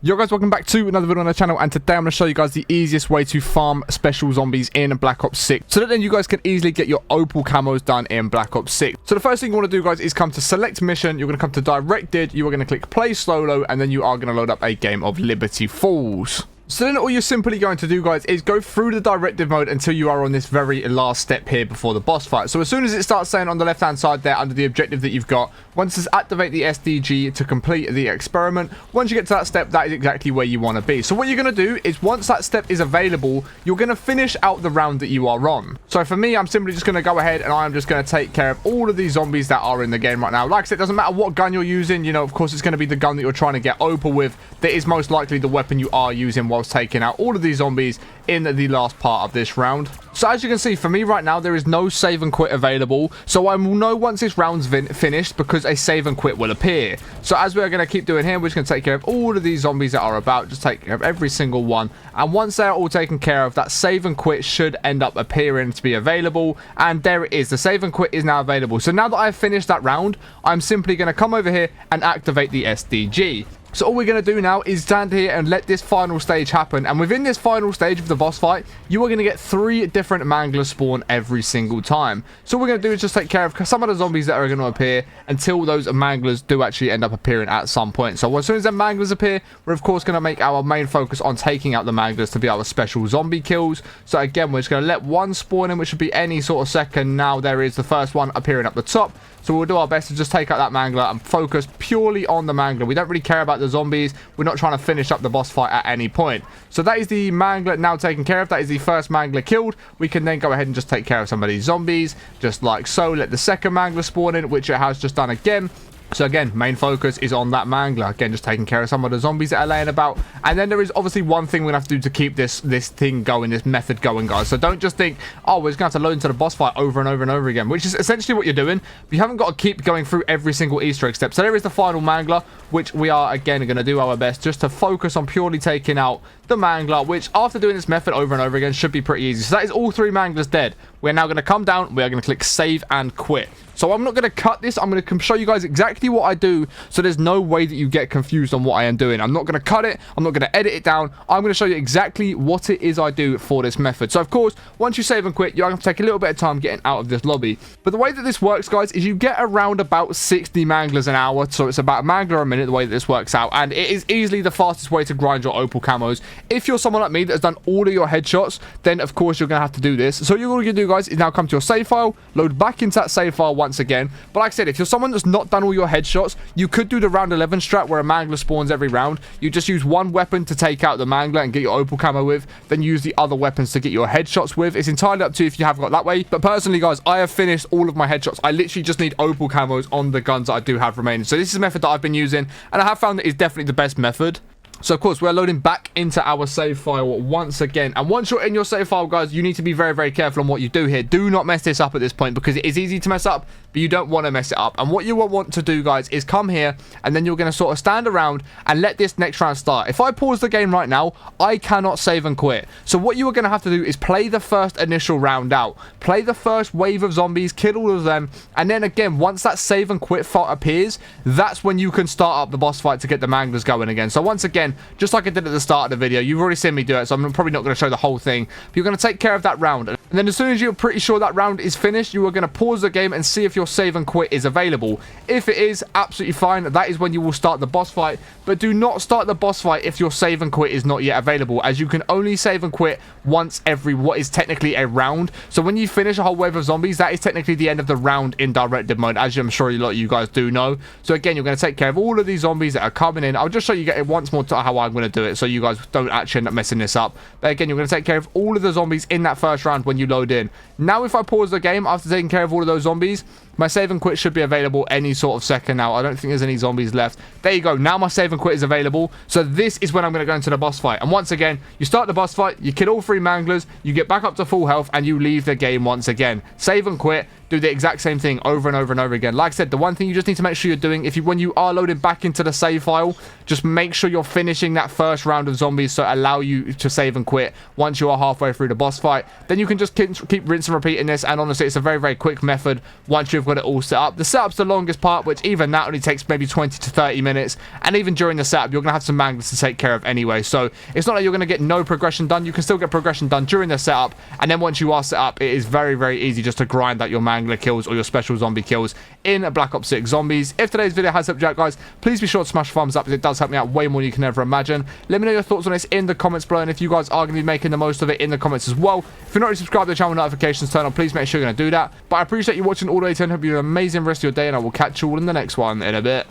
Yo guys, welcome back to another video on the channel, and today I'm going to show you guys the easiest way to farm special zombies in Black Ops 6 so that then you guys can easily get your opal camos done in Black Ops 6. So the first thing you want to do, guys, is come to select mission. You're going to come to directed, you are going to click play solo, and then you are going to load up a game of Liberty Falls. So then all you're simply going to do, guys, is go through the directive mode until you are on this very last step here before the boss fight. So as soon as it starts saying on the left hand side there under the objective that you've got, once it's activate the SDG to complete the experiment, once you get to that step, that is exactly where you want to be. So what you're going to do is once that step is available, you're going to finish out the round that you are on. So for me, I'm simply just going to go ahead and I'm just going to take care of all of these zombies that are in the game right now. Like I said, it doesn't matter what gun you're using. You know, of course, it's going to be the gun that you're trying to get opal with. That is most likely the weapon you are using whilst taking out all of these zombies in the last part of this round. So as you can see, for me right now, there is no save and quit available. So I will know once this round's finished because a save and quit will appear. So as we're going to keep doing here, we're just going to take care of all of these zombies that are about. Just take care of every single one. And once they're all taken care of, that save and quit should end up appearing to be available. And there it is. The save and quit is now available. So now that I've finished that round, I'm simply going to come over here and activate the SDG. So all we're going to do now is stand here and let this final stage happen. And within this final stage of the boss fight, you are going to get 3 different manglers spawn every single time. So all we're going to do is just take care of some of the zombies that are going to appear until those manglers do actually end up appearing at some point. So as soon as the manglers appear, we're of course going to make our main focus on taking out the manglers to be our special zombie kills. So again, we're just going to let one spawn in, which should be any sort of second. Now there is the first one appearing up the top. So we'll do our best to just take out that mangler and focus purely on the mangler. We don't really care about the zombies. We're not trying to finish up the boss fight at any point. So that is the mangler now taken care of. That is the first mangler killed. We can then go ahead and just take care of some of these zombies, just like so. Let the second mangler spawn in, which it has just done again. So again, main focus is on that mangler. Again, just taking care of some of the zombies that are laying about. And then there is obviously one thing we're going to have to do to keep this thing going, this method going, guys. So don't just think, oh, we're just going to have to load into the boss fight over and over and over again, which is essentially what you're doing. But you haven't got to keep going through every single Easter egg step. So there is the final mangler, which we are, again, going to do our best just to focus on purely taking out the mangler, which after doing this method over and over again should be pretty easy. So that is all 3 manglers dead. We're now going to come down. We are going to click save and quit. So I'm not going to cut this. I'm going to show you guys exactly what I do, so there's no way that you get confused on what I am doing. I'm not going to cut it. I'm not going to edit it down. I'm going to show you exactly what it is I do for this method. So of course, once you save and quit, you're going to take a little bit of time getting out of this lobby. But the way that this works, guys, is you get around about 60 manglers an hour. So it's about a mangler a minute, the way that this works out. And it is easily the fastest way to grind your opal camos. If you're someone like me that has done all of your headshots, then of course you're going to have to do this. So you're going to do, guys, is now come to your save file, load back into that save file once again. But like I said, if you're someone that's not done all your headshots, you could do the round 11 strat where a mangler spawns every round. You just use one weapon to take out the mangler and get your opal camo with, then use the other weapons to get your headshots with. It's entirely up to you if you have got that way. But personally, guys, I have finished all of my headshots. I literally just need opal camos on the guns that I do have remaining. So this is a method that I've been using, and I have found that it's definitely the best method. So of course, we're loading back into our save file once again. And once you're in your save file, guys, you need to be very, very careful on what you do here. Do not mess this up at this point, because it is easy to mess up, but you don't want to mess it up. And what you will want to do, guys, is come here, and then you're going to sort of stand around and let this next round start. If I pause the game right now, I cannot save and quit. So what you are going to have to do is play the first initial round out. Play the first wave of zombies, kill all of them, and then again, once that save and quit fight appears, that's when you can start up the boss fight to get the manglers going again. So once again, just like I did at the start of the video, you've already seen me do it, so I'm probably not going to show the whole thing, but you're going to take care of that round. And then as soon as you're pretty sure that round is finished, you are going to pause the game and see if your save and quit is available. If it is, absolutely fine. That is when you will start the boss fight. But do not start the boss fight if your save and quit is not yet available, as you can only save and quit once every what is technically a round. So when you finish a whole wave of zombies, that is technically the end of the round in directed mode, as I'm sure a lot of you guys do know. So again, you're going to take care of all of these zombies that are coming in. I'll just show you once more how I'm going to do it, so you guys don't actually end up messing this up. But again, you're going to take care of all of the zombies in that first round when you load in. Now if I pause the game after taking care of all of those zombies, my save and quit should be available any sort of second now. I don't think there's any zombies left. There you go. Now my save and quit is available. So this is when I'm going to go into the boss fight. And once again, you start the boss fight, you kill all 3 manglers, you get back up to full health, and you leave the game once again. Save and quit. do the exact same thing over and over and over again. Like I said, the one thing you just need to make sure you're doing, when you are loading back into the save file, just make sure you're finishing that first round of zombies so allow you to save and quit once you are halfway through the boss fight. Then you can just keep rinse and repeating this, and honestly, it's a very, very quick method once you've got it all set up. The setup's the longest part, which even that only takes maybe 20 to 30 minutes, and even during the setup, you're going to have some manglers to take care of anyway, so it's not like you're going to get no progression done. You can still get progression done during the setup, and then once you are set up, it is very, very easy just to grind out your mangler kills or your special zombie kills in Black Ops 6 Zombies. If today's video has helped you out, guys, please be sure to smash a thumbs up, as it does help me out way more than you can ever imagine. Let me know your thoughts on this in the comments below, and if you guys are going to be making the most of it in the comments as well. If you're not already subscribed to the channel, notifications turn on, please make sure you're going to do that. But I appreciate you watching all the way to end. Hope you have an amazing rest of your day, and I will catch you all in the next one in a bit.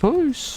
Peace.